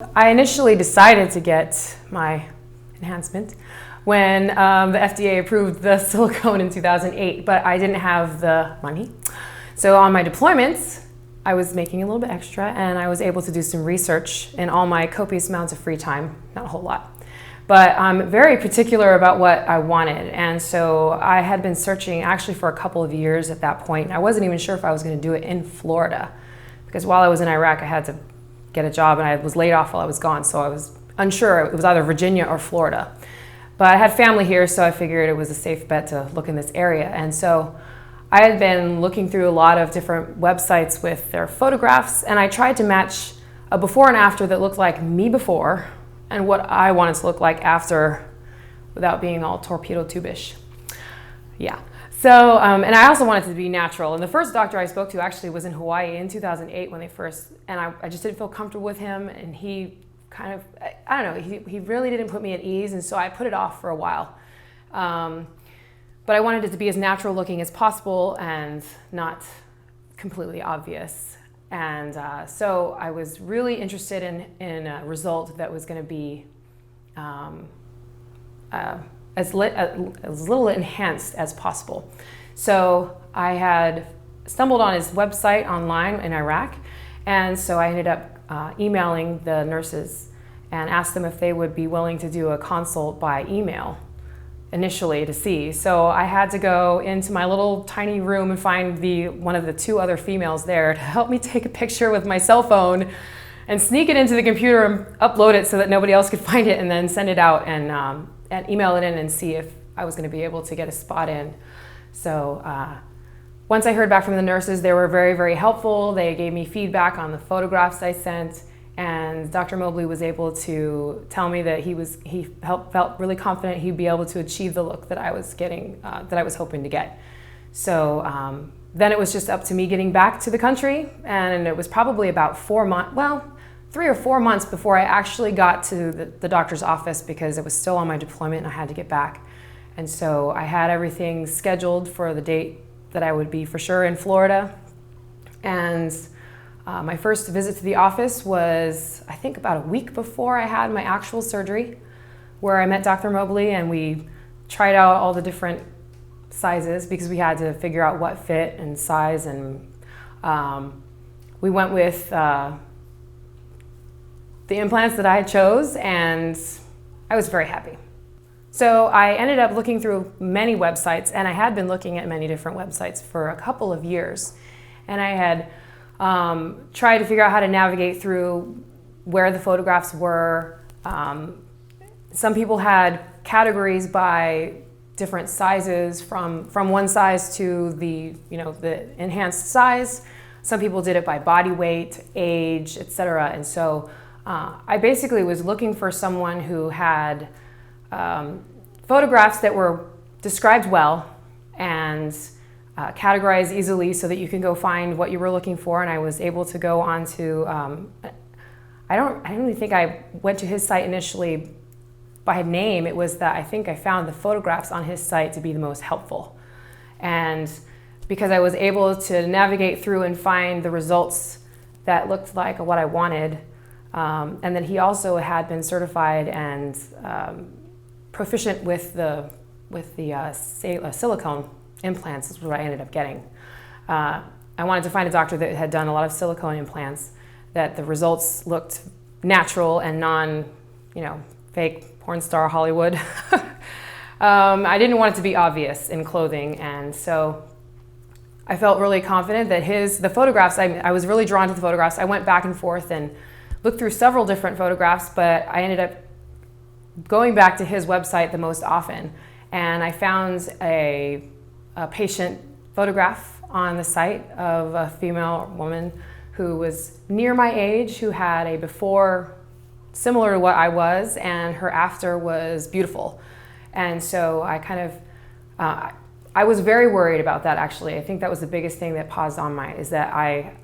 I initially decided to get my enhancement when the FDA approved the silicone in 2008, but I didn't have the money. So on my deployments, I was making a little bit extra, and I was able to do some research in all my copious amounts of free time, not a whole lot. But I'm very particular about what I wanted, and so I had been searching actually for a couple of years at that point. I wasn't even sure if I was going to do it in Florida, because while I was in Iraq, I had to get a job, and I was laid off while I was gone, so I was unsure. It was either Virginia or Florida. But I had family here, so I figured it was a safe bet to look in this area. And so I had been looking through a lot of different websites with their photographs, and I tried to match a before and after that looked like me before and what I wanted to look like after without being all torpedo tube-ish. Yeah. So, and I also wanted to be natural. And the first doctor I spoke to actually was in Hawaii in 2008 when they first, and I just didn't feel comfortable with him. And he kind of, I don't know, he really didn't put me at ease. And so I put it off for a while. But I wanted it to be as natural looking as possible and not completely obvious. And so I was really interested in a result that was going to be as little enhanced as possible. So I had stumbled on his website online in Iraq, and so I ended up emailing the nurses and asked them if they would be willing to do a consult by email initially to see. So I had to go into my little tiny room and find one of the two other females there to help me take a picture with my cell phone and sneak it into the computer and upload it so that nobody else could find it, and then send it out and email it in and see if I was going to be able to get a spot in. So once I heard back from the nurses, they were very, very helpful. They gave me feedback on the photographs I sent, and Dr. Mobley was able to tell me that he felt really confident he'd be able to achieve the look that I was getting, that I was hoping to get. So then it was just up to me getting back to the country, and it was probably about 4 months, well, 3 or 4 months before I actually got to the doctor's office, because it was still on my deployment and I had to get back. And so I had everything scheduled for the date that I would be for sure in Florida. And my first visit to the office was, I think, about a week before I had my actual surgery, where I met Dr. Mobley and we tried out all the different sizes because we had to figure out what fit and size. And we went with the implants that I chose, and I was very happy. So I ended up looking through many websites, and I had been looking at many different websites for a couple of years. And I had tried to figure out how to navigate through where the photographs were. Some people had categories by different sizes, from one size to the enhanced size. Some people did it by body weight, age, etc. And so I basically was looking for someone who had photographs that were described well and categorized easily so that you can go find what you were looking for. And I was able to go on to, I don't even think I went to his site initially by name. It was that I think I found the photographs on his site to be the most helpful. And because I was able to navigate through and find the results that looked like what I wanted, and then he also had been certified and proficient with the silicone implants, is what I ended up getting. I wanted to find a doctor that had done a lot of silicone implants, that the results looked natural and fake porn star Hollywood. I didn't want it to be obvious in clothing, and so I felt really confident that the photographs, I was really drawn to the photographs. I went back and forth and looked through several different photographs, but I ended up going back to his website the most often. And I found a patient photograph on the site of a female woman who was near my age, who had a before similar to what I was, and her after was beautiful. And so I kind of, I was very worried about that, actually. I think that was the biggest thing that paused on is that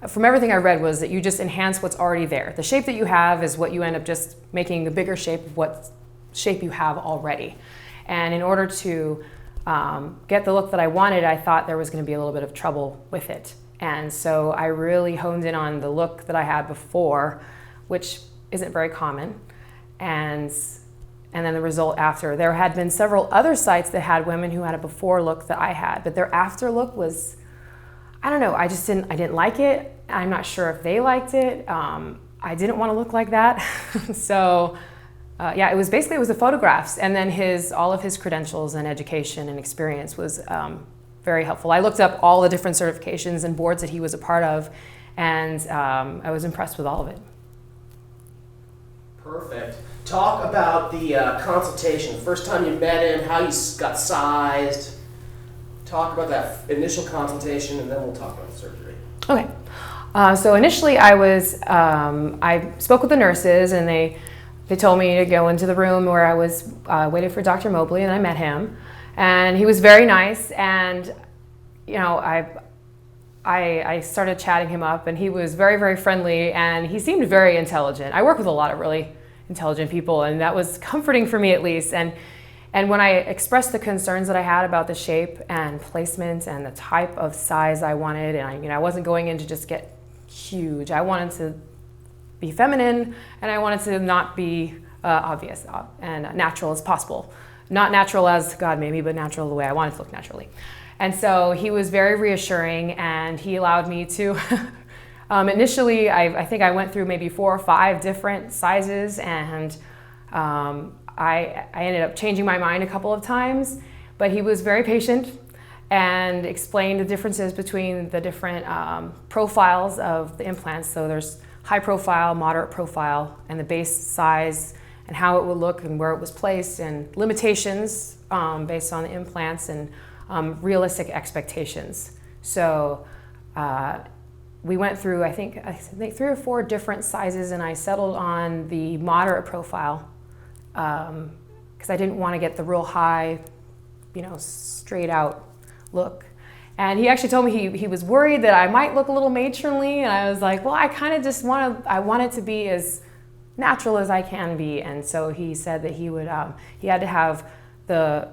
from everything I read was that you just enhance what's already there. The shape that you have is what you end up just making a bigger shape of what shape you have already. And in order to get the look that I wanted, I thought there was going to be a little bit of trouble with it. And so I really honed in on the look that I had before, which isn't very common. And then the result after. There had been several other sites that had women who had a before look that I had, but their after look was, I don't know, I didn't like it. I'm not sure if they liked it. I didn't want to look like that. So yeah, it was the photographs, and then all of his credentials and education and experience was very helpful. I looked up all the different certifications and boards that he was a part of, and I was impressed with all of it. Perfect. Talk about the consultation. First time you met him, how you got sized. Talk about that initial consultation, and then we'll talk about the surgery. Okay. So initially I spoke with the nurses, and they told me to go into the room where I was waiting for Dr. Mobley, and I met him. And he was very nice, and you know, I started chatting him up, and he was very, very friendly, and he seemed very intelligent. I work with a lot of really intelligent people, and that was comforting for me at least. And when I expressed the concerns that I had about the shape and placement and the type of size I wanted, and I wasn't going in to just get huge. I wanted to be feminine, and I wanted to not be obvious and natural as possible. Not natural as God made me, but natural the way I wanted to look naturally. And so he was very reassuring, and he allowed me to, initially I think I went through maybe 4 or 5 different sizes, and I ended up changing my mind a couple of times, but he was very patient and explained the differences between the different profiles of the implants. So there's high profile, moderate profile, and the base size, and how it would look and where it was placed, and limitations based on the implants, and realistic expectations. So we went through, I think 3 or 4 different sizes, and I settled on the moderate profile because I didn't want to get the real high, straight out look. And he actually told me he was worried that I might look a little matronly, and I was like, well, I kind of just I want it to be as natural as I can be. And so he said that he had to have the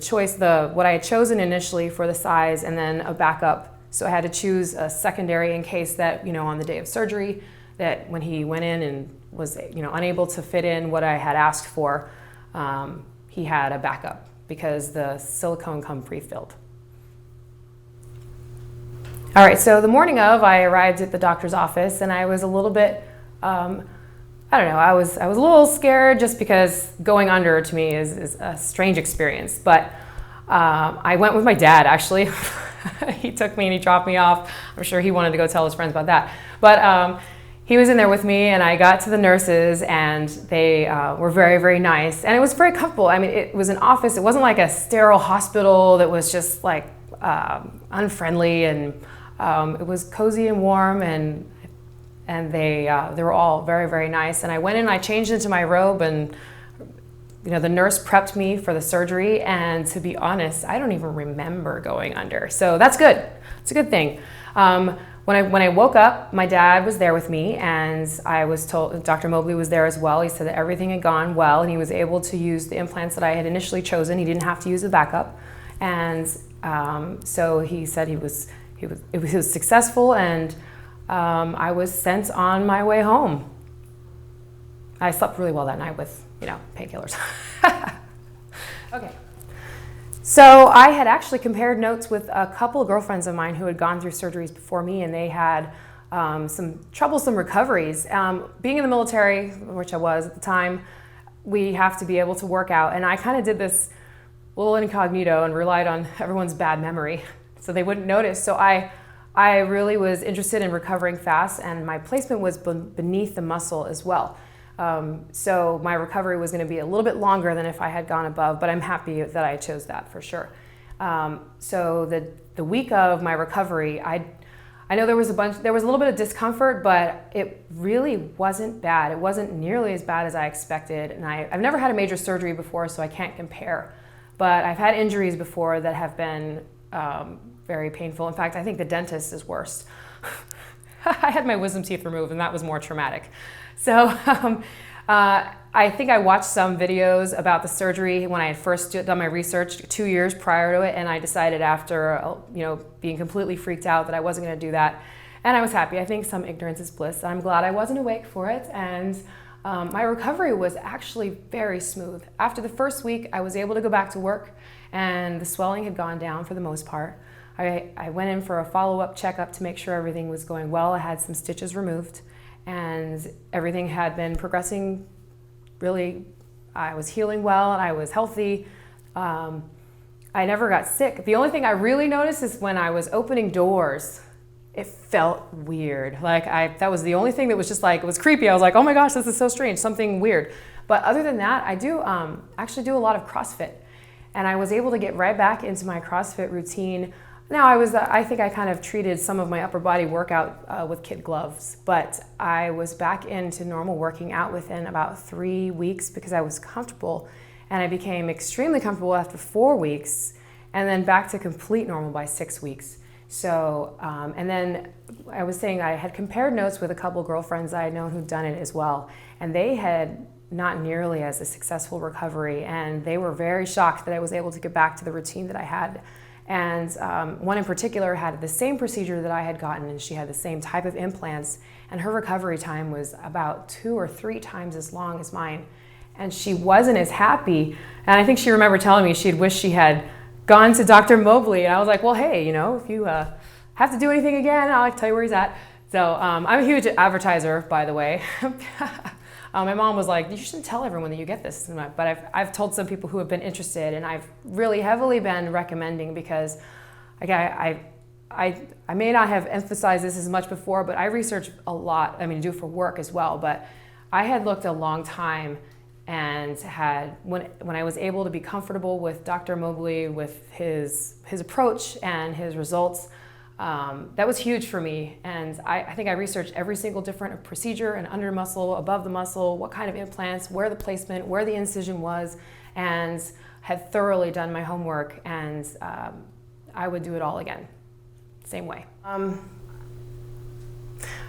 choice, what I had chosen initially for the size, and then a backup. So I had to choose a secondary in case that, on the day of surgery, that when he went in and was, unable to fit in what I had asked for, he had a backup because the silicone come pre-filled. All right, so the morning of, I arrived at the doctor's office, and I was a little bit, I don't know, I was a little scared just because going under to me is a strange experience. But I went with my dad, actually. He took me and he dropped me off. I'm sure he wanted to go tell his friends about that. But he was in there with me, and I got to the nurses, and they were very, very nice. And it was very comfortable. I mean, it was an office. It wasn't like a sterile hospital that was just like unfriendly, and it was cozy and warm, and they were all very, very nice. And I went in, I changed into my robe, and the nurse prepped me for the surgery. And to be honest, I don't even remember going under. So that's good. It's a good thing. When I woke up, my dad was there with me, and I was told, Dr. Mobley was there as well. He said that everything had gone well, and he was able to use the implants that I had initially chosen. He didn't have to use the backup. And so he said it was successful, and I was sent on my way home. I slept really well that night with, painkillers. Okay. So I had actually compared notes with a couple of girlfriends of mine who had gone through surgeries before me, and they had some troublesome recoveries. Being in the military, which I was at the time, we have to be able to work out, and I kind of did this little incognito and relied on everyone's bad memory so they wouldn't notice. So I really was interested in recovering fast, and my placement was beneath the muscle as well. So my recovery was going to be a little bit longer than if I had gone above, but I'm happy that I chose that for sure. So the week of my recovery, I know there was a little bit of discomfort, but it really wasn't bad. It wasn't nearly as bad as I expected. And I've never had a major surgery before, so I can't compare. But I've had injuries before that have been very painful. In fact, I think the dentist is worse. I had my wisdom teeth removed, and that was more traumatic. So I think I watched some videos about the surgery when I had first done my research 2 years prior to it, and I decided after being completely freaked out that I wasn't going to do that. And I was happy. I think some ignorance is bliss. I'm glad I wasn't awake for it. And my recovery was actually very smooth. After the first week, I was able to go back to work, and the swelling had gone down for the most part. I went in for a follow-up checkup to make sure everything was going well. I had some stitches removed, and everything had been progressing really. I was healing well, and I was healthy. I never got sick. The only thing I really noticed is when I was opening doors, it felt weird. That was the only thing that was just like, it was creepy. I was like, oh my gosh, this is so strange, something weird. But other than that, I do actually do a lot of CrossFit. And I was able to get right back into my CrossFit routine. Now I think I kind of treated some of my upper body workout with kid gloves, but I was back into normal working out within about 3 weeks because I was comfortable, and I became extremely comfortable after 4 weeks, and then back to complete normal by 6 weeks. So, and then I was saying I had compared notes with a couple girlfriends I had known who'd done it as well, and they had not nearly as a successful recovery, and they were very shocked that I was able to get back to the routine that I had. And one in particular had the same procedure that I had gotten, and she had the same type of implants, and her recovery time was about 2 or 3 times as long as mine. And she wasn't as happy, and I think she remembered telling me she'd wished she had gone to Dr. Mobley, and I was like, well, hey, if you have to do anything again, I'll tell you where he's at. So I'm a huge advertiser, by the way. My mom was like, you shouldn't tell everyone that you get this. But I've told some people who have been interested, and I've really heavily been recommending because I may not have emphasized this as much before, but I research a lot. I do it for work as well. But I had looked a long time and had, when I was able to be comfortable with Dr. Mobley, with his approach and his results, that was huge for me. And I think I researched every single different procedure, and under muscle, above the muscle, what kind of implants, where the placement, where the incision was, and had thoroughly done my homework, and I would do it all again, same way.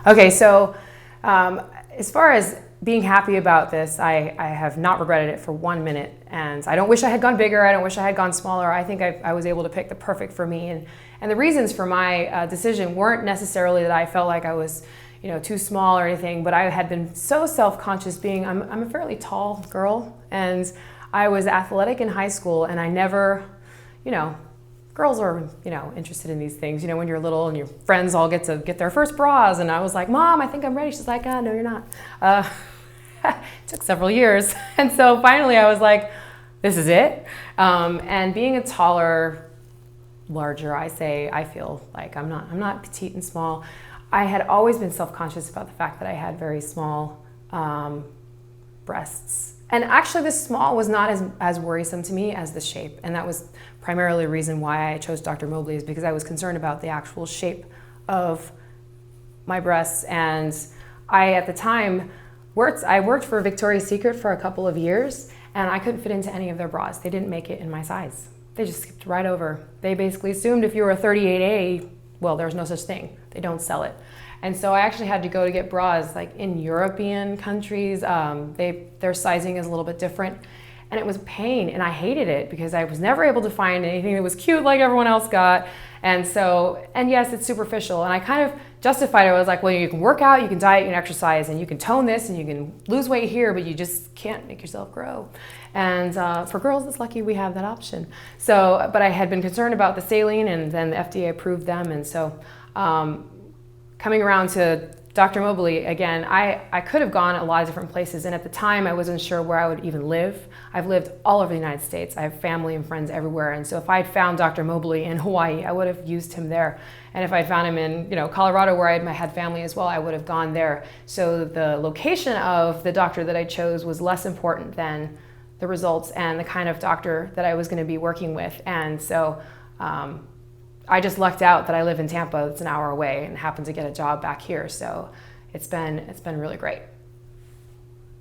Okay, so as far as being happy about this, I have not regretted it for 1 minute, and I don't wish I had gone bigger, I don't wish I had gone smaller. I think I was able to pick the perfect for me, and the reasons for my decision weren't necessarily that I felt like I was too small or anything, but I had been so self-conscious being, I'm a fairly tall girl, and I was athletic in high school, and I never, girls are, interested in these things, when you're little and your friends all get to get their first bras, and I was like, Mom, I think I'm ready. She's like, no, you're not. It took several years. And so finally I was like, this is it. And being a larger, I feel like I'm not petite and small. I had always been self-conscious about the fact that I had very small breasts. And actually this small was not as worrisome to me as the shape. And that was primarily the reason why I chose Dr. Mobley, is because I was concerned about the actual shape of my breasts. And I, at the time, I worked for Victoria's Secret for a couple of years, and I couldn't fit into any of their bras. They didn't make it in my size. They just skipped right over. They basically assumed if you were a 38A, well, there's no such thing. They don't sell it. And so I actually had to go to get bras like in European countries. Their sizing is a little bit different. And it was pain, and I hated it because I was never able to find anything that was cute like everyone else got. And yes, it's superficial. And I kind of justified it. I was like, well, you can work out, you can diet, you can exercise, and you can tone this, and you can lose weight here, but you just can't make yourself grow. And for girls, it's lucky we have that option. So, but I had been concerned about the saline, and then the FDA approved them. And so coming around to Dr. Mobley, again, I could have gone a lot of different places, and at the time I wasn't sure where I would even live. I've lived all over the United States. I have family and friends everywhere, and so if I'd found Dr. Mobley in Hawaii, I would have used him there. And if I'd found him in Colorado, where I had family as well, I would have gone there. So the location of the doctor that I chose was less important than the results and the kind of doctor that I was going to be working with. And so I just lucked out that I live in Tampa. It's an hour away, and happened to get a job back here. So it's been really great.